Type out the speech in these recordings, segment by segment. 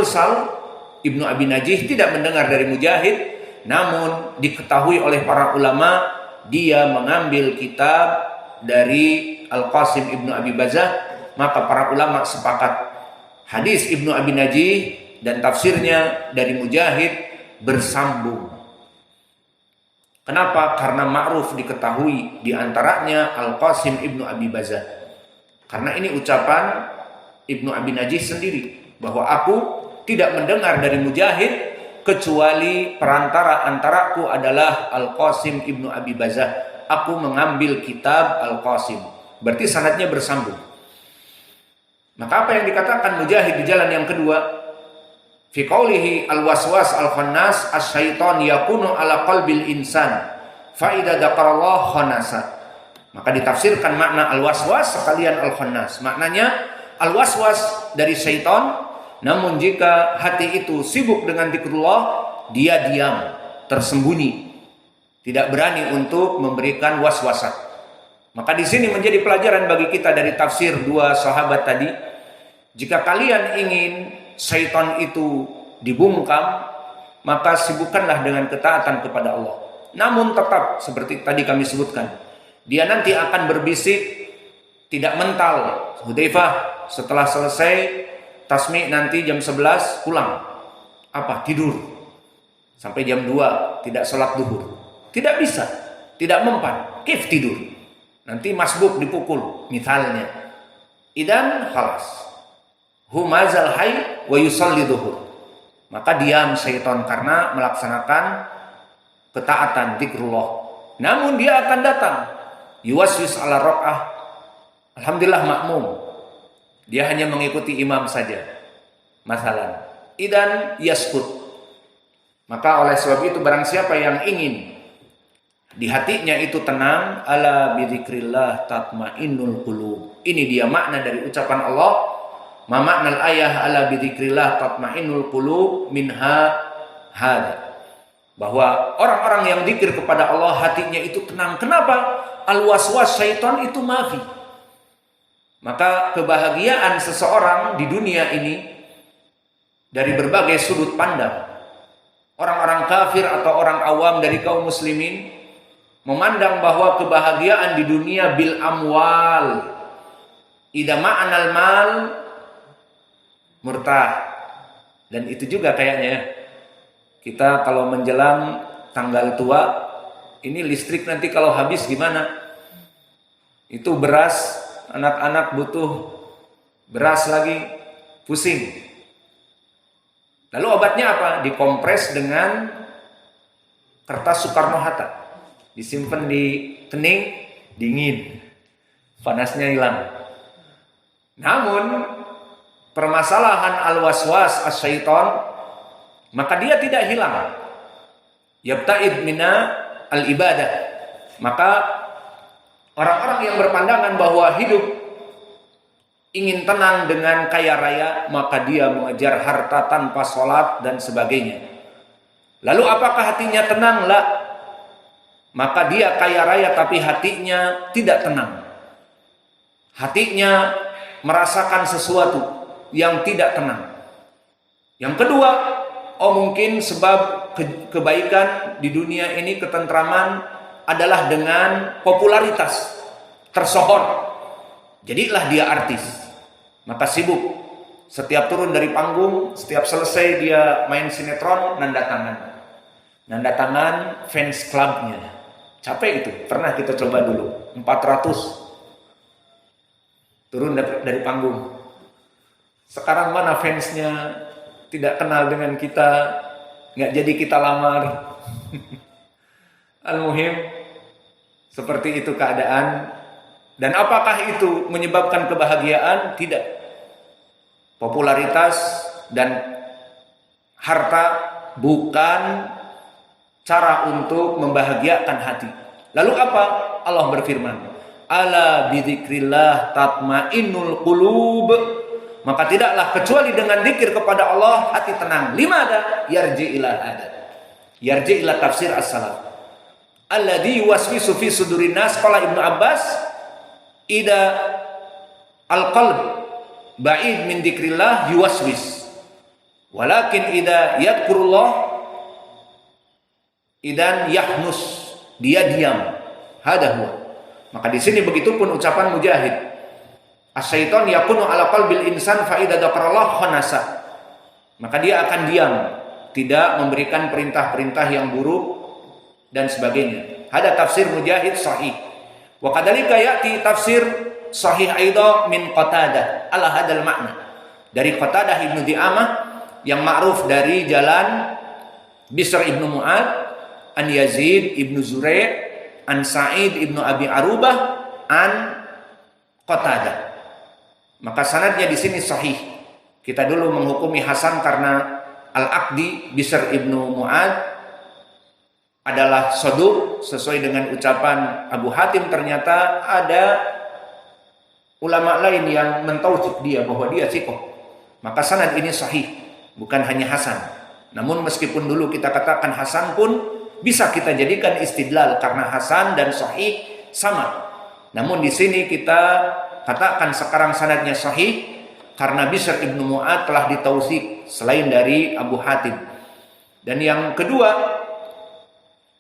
mursal, Ibnu Abi Najih tidak mendengar dari Mujahid, namun diketahui oleh para ulama dia mengambil kitab dari Al-Qasim Ibnu Abi Bazah. Maka para ulama sepakat hadis Ibnu Abi Najih dan tafsirnya dari Mujahid bersambung. Kenapa? Karena ma'ruf diketahui diantaranya Al-Qasim Ibnu Abi Bazah. Karena ini ucapan Ibnu Abi Najih sendiri, bahwa aku tidak mendengar dari Mujahid kecuali perantara antaraku adalah Al-Qasim Ibnu Abi Bazah. Aku mengambil kitab Al-Qasim. Berarti sanadnya bersambung. Maka apa yang dikatakan Mujahid di jalan yang kedua? Fi qawlihi al-waswas al-khannas as-syaitan yakunu ala qalbil insan fa idza dzakarallah khanasa. Maka ditafsirkan makna al-waswas sekalian al-khannas. Maknanya al-waswas dari syaitan, namun jika hati itu sibuk dengan zikrullah, dia diam, tersembunyi, tidak berani untuk memberikan waswasat. Maka di sini menjadi pelajaran bagi kita dari tafsir dua sahabat tadi. Jika kalian ingin syaitan itu dibungkam, maka sibukkanlah dengan ketaatan kepada Allah. Namun tetap seperti tadi kami sebutkan, dia nanti akan berbisik, tidak mental. Hudzaifah setelah selesai tasmi' nanti jam 11 pulang. Apa? Tidur. Sampai jam 2 tidak sholat duhur. Tidak bisa, tidak mempan. Kif tidur. Nanti masbuk dipukul misalnya. Idan khalas. Humazal hayy wa yusalli duhur. Maka diam syaitan karena melaksanakan ketaatan zikrullah. Namun dia akan datang yuwaswis ala raq'ah. Alhamdulillah makmum. Dia hanya mengikuti imam saja. Masalah. Idan yaskut. Maka oleh sebab itu barang siapa yang ingin di hatinya itu tenang, ala bidzikrillah tatmainnul qulub. Ini dia makna dari ucapan Allah. Ma maknal ayah ala bidzikrillah tatmainnul qulub minha hada. Bahwa orang-orang yang zikir kepada Allah hatinya itu tenang. Kenapa? Al-waswas syaitan itu mafi. Maka kebahagiaan seseorang di dunia ini dari berbagai sudut pandang. Orang-orang kafir atau orang awam dari kaum muslimin memandang bahwa kebahagiaan di dunia bil amwal. Idza ma'anal mal murtah. Dan itu juga kayaknya kita kalau menjelang tanggal tua, ini listrik nanti kalau habis gimana? Itu beras, anak-anak butuh beras lagi, pusing. Lalu obatnya apa? Dikompres dengan kertas Soekarno-Hatta. Disimpan di kening, dingin. Panasnya hilang. Namun permasalahan al-waswas as-syaitan, maka dia tidak hilang. Yabta'id mina al-ibadah. Maka orang-orang yang berpandangan bahwa hidup ingin tenang dengan kaya raya, maka dia mengejar harta tanpa sholat dan sebagainya. Lalu apakah hatinya tenang? La. Maka dia kaya raya tapi hatinya tidak tenang. Hatinya merasakan sesuatu yang tidak tenang. Yang kedua, mungkin sebab kebaikan di dunia ini, ketentraman adalah dengan popularitas, tersohor. Jadilah dia artis. Maka sibuk. Setiap turun dari panggung, setiap selesai dia main sinetron, nanda tangan. Nanda tangan fans clubnya. Capek itu. Pernah kita coba dulu. 400. Turun dari panggung. Sekarang mana fansnya tidak kenal dengan kita, nggak jadi kita lamar. Al-muhim, seperti itu keadaan. Dan apakah itu menyebabkan kebahagiaan? Tidak. Popularitas dan harta bukan cara untuk membahagiakan hati. Lalu apa? Allah berfirman, ala bidzikrillah tatmainnul qulub. Maka tidaklah kecuali dengan zikir kepada Allah hati tenang. Limada? Yarji ila hada. Yarji ila tafsir as-salaf. Alladhi yuwaswisu fi sudurin nas. Qala Ibnu Abbas, ida al-qalb ba'id min dzikrillah yuwaswis. Walakin idza yadhkurullah idan yahnus, dia diam. Hada huwa. Maka di sini begitupun ucapan Mujahid. Asy-syaiton yakunu ala qalbil insan fa idza dzakarallah khanasa. Maka dia akan diam, tidak memberikan perintah-perintah yang buruk dan sebagainya. Hada tafsir Mujahid sahih. Wa kadzalika ya'ti tafsir sahih aidha min Qatadah ala hadal makna. Dari Qatadah Ibnu Di'amah yang ma'ruf dari jalan Bisr Ibnu Mu'ad an Yazid Ibnu Zurai' an Sa'id Ibnu Abi Arubah an Qatadah. Maka sanadnya di sini sahih. Kita dulu menghukumi hasan karena Al-Aqdi Bisr Ibnu Mu'ad adalah saduq sesuai dengan ucapan Abu Hatim. Ternyata ada ulama lain yang mentautsik dia bahwa dia thiqah. Maka sanad ini sahih, bukan hanya hasan. Namun meskipun dulu kita katakan hasan pun bisa kita jadikan istidlal karena hasan dan sahih sama. Namun di sini kita katakan sekarang sanadnya sahih karena Bisr Ibnu Mu'ad telah ditautsik selain dari Abu Hatim. Dan yang kedua,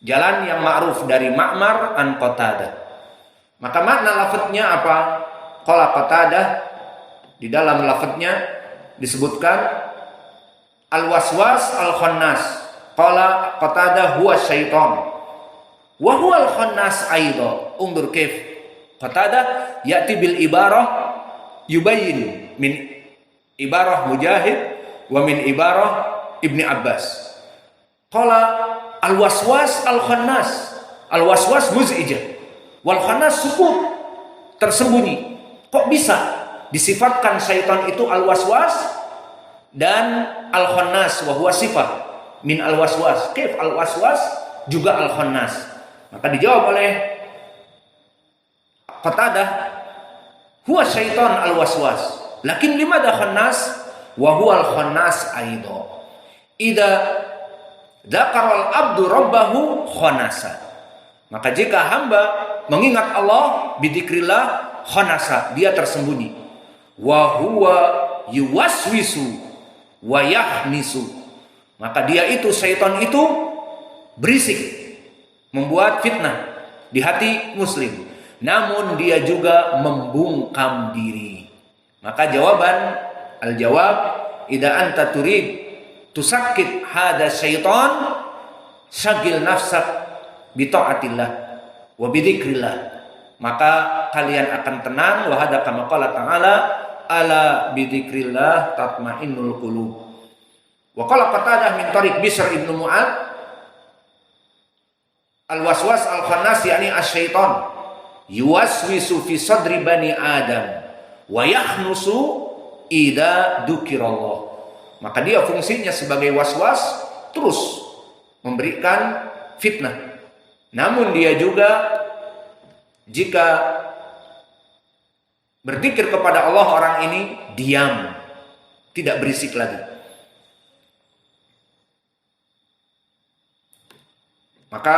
jalan yang ma'ruf dari Ma'mar an Qatadah. Maka makna lafadznya apa? Qala Qatadah, di dalam lafadznya disebutkan al-waswas al-khannas. Qala Qatadah huwa syaitan wa huwa al-khannas aidha. Undur kaif Qatadah ya'ti bil ibarah yubayyin min ibarah Mujahid wa min ibarah Ibni Abbas. Qala al-waswas al-khannas. Al-waswas muz'ijah, wal khannas sukut, tersembunyi. Kok bisa disifatkan syaitan itu al-waswas dan al-khannas wa huwa sifat min al-waswas? Kaif al-waswas juga al-khannas? Maka dijawab oleh Qatadah, huwa syaitan al-waswas. Lakin limadha khannas wa huwa al-khannas aidha. Idza dzakaral abdu rabbahu khanasa. Maka jika hamba mengingat Allah bidzikrillah khanasa, dia tersembunyi. Wa huwa yuwaswisu wa yahnisu. Maka dia itu syaitan itu berisik, membuat fitnah di hati muslim. Namun dia juga membungkam diri. Maka jawaban al-jawab, idza anta turid tusakkit hada syaitan syagil nafsak bi taatillah wa bi dzikrillah. Maka kalian akan tenang. Wa hada kama qala ta'ala ala bi dzikrillah tatmainnul qulub. Wa qala Qatadah min tariq Bisr ibnu Mu'ad al-waswas al-khannas yakni asy-syaitan yuwaswisu fi sadri bani Adam wa yahnusu idza dzukirallah. Maka dia fungsinya sebagai waswas, terus memberikan fitnah. Namun dia juga jika berzikir kepada Allah, orang ini diam, tidak berisik lagi. Maka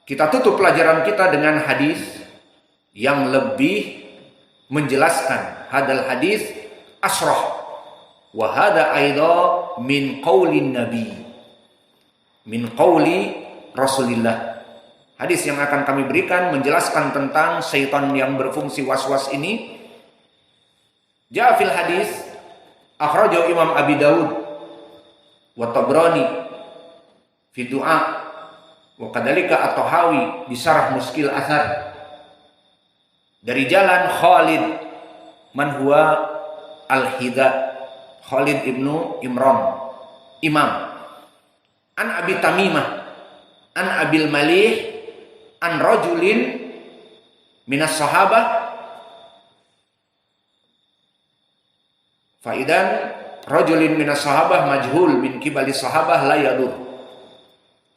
kita tutup pelajaran kita dengan hadis yang lebih menjelaskan. Hadal hadis asrah. Wa hada aidha min qaulin nabi, min qauli Rasulillah. Hadis yang akan kami berikan menjelaskan tentang syaitan yang berfungsi waswas ini. Ja'a fil hadis akhrajahu Imam Abi Daud wa Tabrani fi du'a wa kadzalika At-Tahawi di Syarah Muskil Athar dari jalan Khalid man huwa al-Hidha, Khalid ibnu Imran, Imam, an Abi Tamimah, an Abil Malih, an rajulin minas sahabah, faidan rajulin minas sahabah majhul min kibali sahabah la yadur.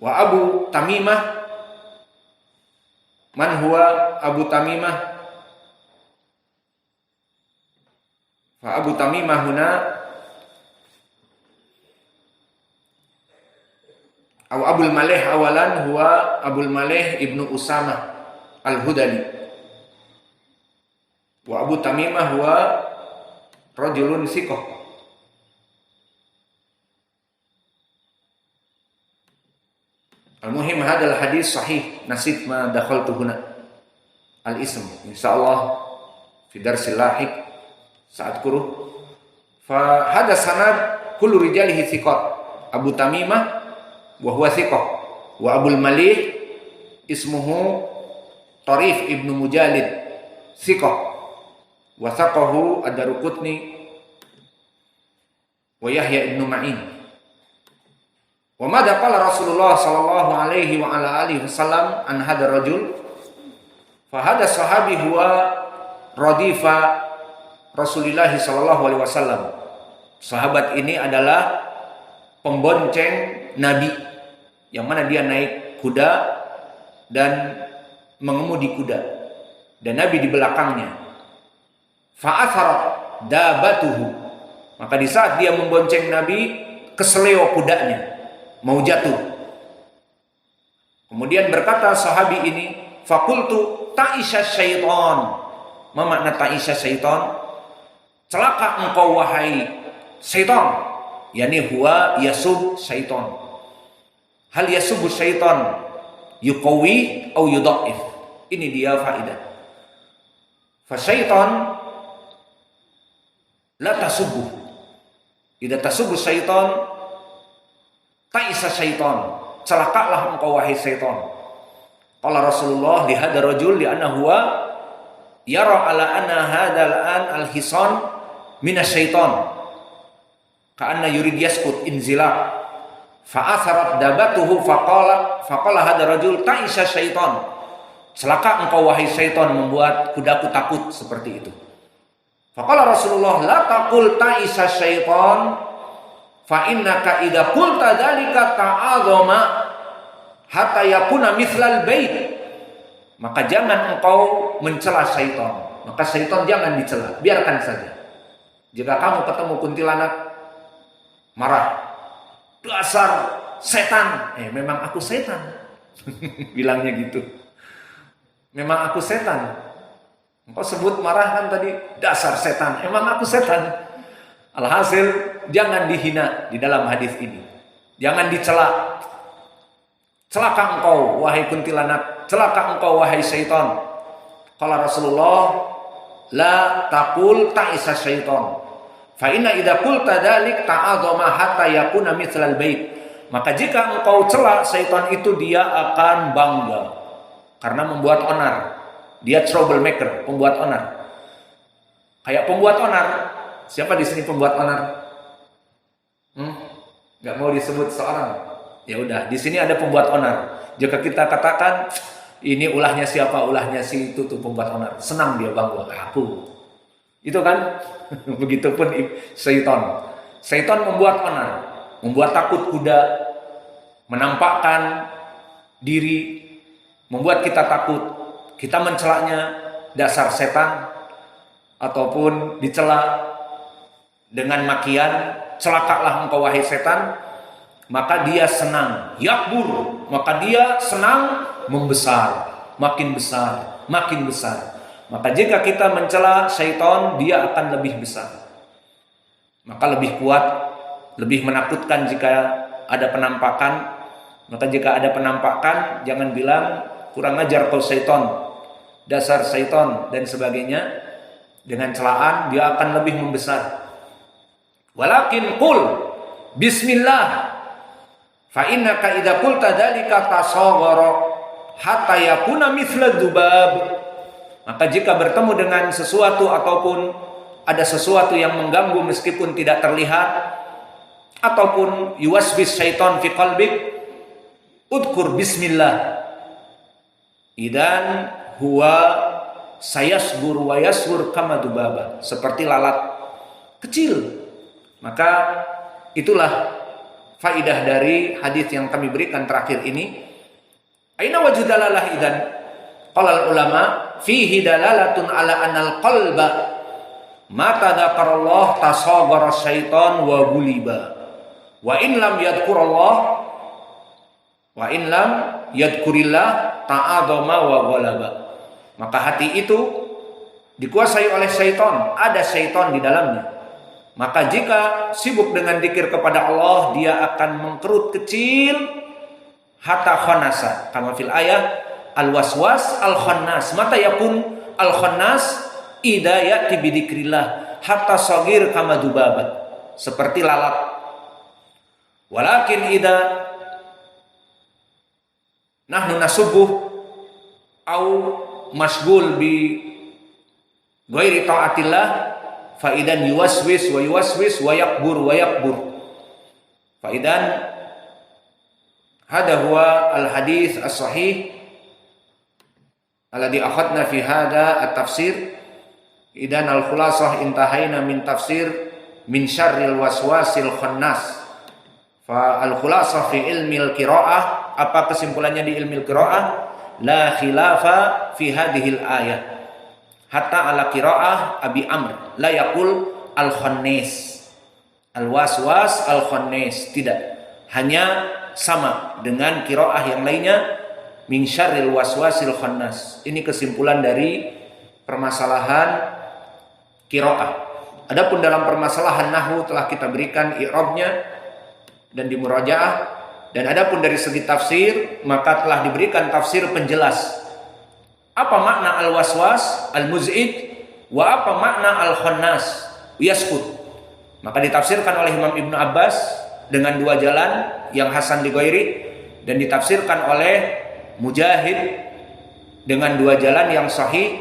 Wa Abu Tamimah, man huwa Abu Tamimah? Fa Abu Tamimah huna Abul Malih awalan huwa Abul Malih ibnu Usamah al-Hudali. Wa Abu Tamimah huwa rajulun siqah. Al-muhim hadal hadis sahih nasib ma dakhaltu huna al-ism insyaallah fi darsil lahiq saat kuruh fa hada sanad kullu rijalihi thiqat Abu Tamimah wa huwa thiqah wa Abul Malih ismuhu Tarif ibnu Mujalid thiqah wa thaqahu ad-Daruqutni wa Yahya ibnu Ma'in. Wa madza qala Rasulullah sallallahu alaihi wa ala alihi wasallam an hadar rajul fa hada sahabi huwa radifa Rasulullah sallallahu alaihi wasallam. Sahabat ini adalah pembonceng Nabi yang mana dia naik kuda dan mengemudi kuda dan Nabi di belakangnya. Fa atharat dabatuhu, maka di saat dia membonceng Nabi keseleo kudanya mau jatuh. Kemudian berkata sahabi ini, faqultu ta'isha syaitan. Ma makna ta'isha syaitan? Celaka engkau wahai syaitan. Yani huwa yasub syaitan. Hal yasubu syaitan yuqawi au yudha'if. Ini dia faedah. Fa syaitan la tasubbu. Idza tasubbu syaitan ta'isa syaitan, celakalah engkau wahai syaitan. Qala Rasulullah li hadar rajul li anna huwa yara ala anna hadzal an al-hisan minasyaitan ka'anna yurid yaskut inzila fa atharat dabatuhu faqala hadar rajul ta'isa syaitan, celaka engkau wahai syaitan membuat kudaku takut seperti itu. Faqala Rasulullah la taqul ta'isa syaitan fa innaka idza qulta dzalika ta'azama hatta yakuna mithlal bait. Maka jangan engkau mencela syaitan, maka syaitan jangan dicela, biarkan saja. Jika kamu ketemu kuntilanak marah, dasar setan, memang aku setan. Bilangnya gitu, memang aku setan. Engkau sebut marah kan tadi, dasar setan, emang aku setan. Alhasil jangan dihina di dalam hadis ini. Jangan dicela. Celaka engkau wahai kuntilanak, celaka engkau wahai syaitan. Qala Rasulullah, la taqul ta'isa syaitan. Fa inna idza qulta dzalik ta'azama hatta yakuna mithlal bait. Maka jika engkau cela syaitan itu dia akan bangga karena membuat onar. Dia troublemaker, pembuat onar. Kayak pembuat onar. Siapa di sini pembuat onar? Gak mau disebut seorang. Ya udah, di sini ada pembuat onar. Jika kita katakan ini ulahnya siapa? Ulahnya si itu tuh pembuat onar. Senang dia bangga, aku. Itu kan? Begitupun syaitan. Syaitan membuat onar, membuat takut kuda, menampakkan diri, membuat kita takut. Kita mencelaknya dasar setan ataupun dicela dengan makian, celakalah engkau wahai setan, maka dia senang, yakbur, maka dia senang membesar, makin besar, makin besar. Maka jika kita mencela syaitan, dia akan lebih besar, maka lebih kuat, lebih menakutkan jika ada penampakan. Maka jika ada penampakan, jangan bilang kurang ajar kau syaitan, dasar syaitan dan sebagainya. Dengan celaan dia akan lebih membesar. Walakin qul bismillah fa innaka idza qulta dzalika tasaghara hatta yakuna mithla dzubab. Maka jika bertemu dengan sesuatu ataupun ada sesuatu yang mengganggu meskipun tidak terlihat ataupun yuwaswis syaitan fi qalbik, udkur bismillah idan huwa sayasbur wa yasbur kama dzubaba, seperti lalat kecil. Maka itulah faidah dari hadis yang kami berikan terakhir ini. Aina wajhu dalalah idan? Qala ulama fihi dalalatun ala anal qalba mata dzakarallah tasaghara syaitan wa guliba. Wa in lam yadhkurallah wa in lam yadhkurillah ta'adzama wa ghalaba. Maka hati itu dikuasai oleh syaitan, ada syaitan di dalamnya. Maka jika sibuk dengan zikir kepada Allah, dia akan mengkerut kecil hatta khannasa kama fil ayat al-waswas al-khannas. Mata yakun al-khannas idza ya'ti bi dzikrillah hatta saghir kama dubabah, seperti lalat. Walakin idza nahnu nasubuh au masghul bi ghairi taatillah fa idan yuwaswis wa yakbur. Fa idan hada huwa al hadis as sahih alladhi akhadna fi hada at tafsir. Idan al khulasah intahaina min tafsir min syarril waswasil khannas. Fa al khulasah fi ilmi al qiraah, apa kesimpulannya di ilmi al qiraah? La khilafa fi hadhil ayah hatta ala qiraah Abi Amr la yaqul al khannis al waswas al khannis, tidak, hanya sama dengan qiraah yang lainnya min syarril waswasil khannas. Ini kesimpulan dari permasalahan qiraah. Adapun dalam permasalahan nahwu telah kita berikan i'rabnya dan di murajaah. Dan adapun dari segi tafsir, maka telah diberikan tafsir penjelas. Apa makna al-waswas, al-muz'id, wa apa makna al-khannas, yaskut. Maka ditafsirkan oleh Imam Ibnu Abbas dengan dua jalan yang hasan li ghairi, dan ditafsirkan oleh Mujahid dengan dua jalan yang sahih,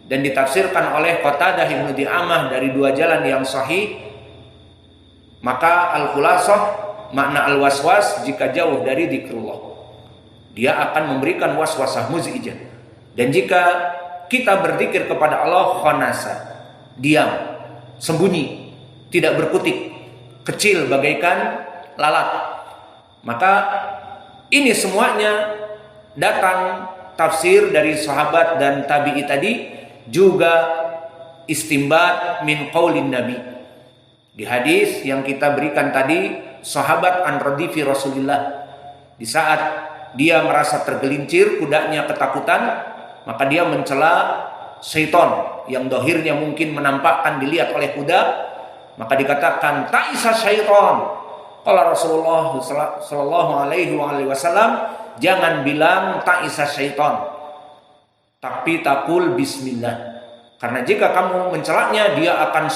dan ditafsirkan oleh Qatadah Ibnu Di'amah dari dua jalan yang sahih. Maka al-khulasah, makna al-waswas jika jauh dari zikrullah, dia akan memberikan waswasah muz'ijah. Dan jika kita berzikir kepada Allah, khanasa, diam, sembunyi, tidak berkutik, kecil bagaikan lalat. Maka ini semuanya datang tafsir dari sahabat dan tabi'i tadi, juga istimbat min qaulin nabi. Di hadis yang kita berikan tadi, sahabat an radifi Rasulillah, di saat dia merasa tergelincir, kudanya ketakutan, maka dia mencela syaitan yang dohirnya mungkin menampakkan dilihat oleh kuda, maka dikatakan ta'isa syaitan. Qala Rasulullah sallallahu alaihi wasallam, jangan bilang ta'isa syaitan, tapi taqul bismillah, karena jika kamu mencelaknya dia akan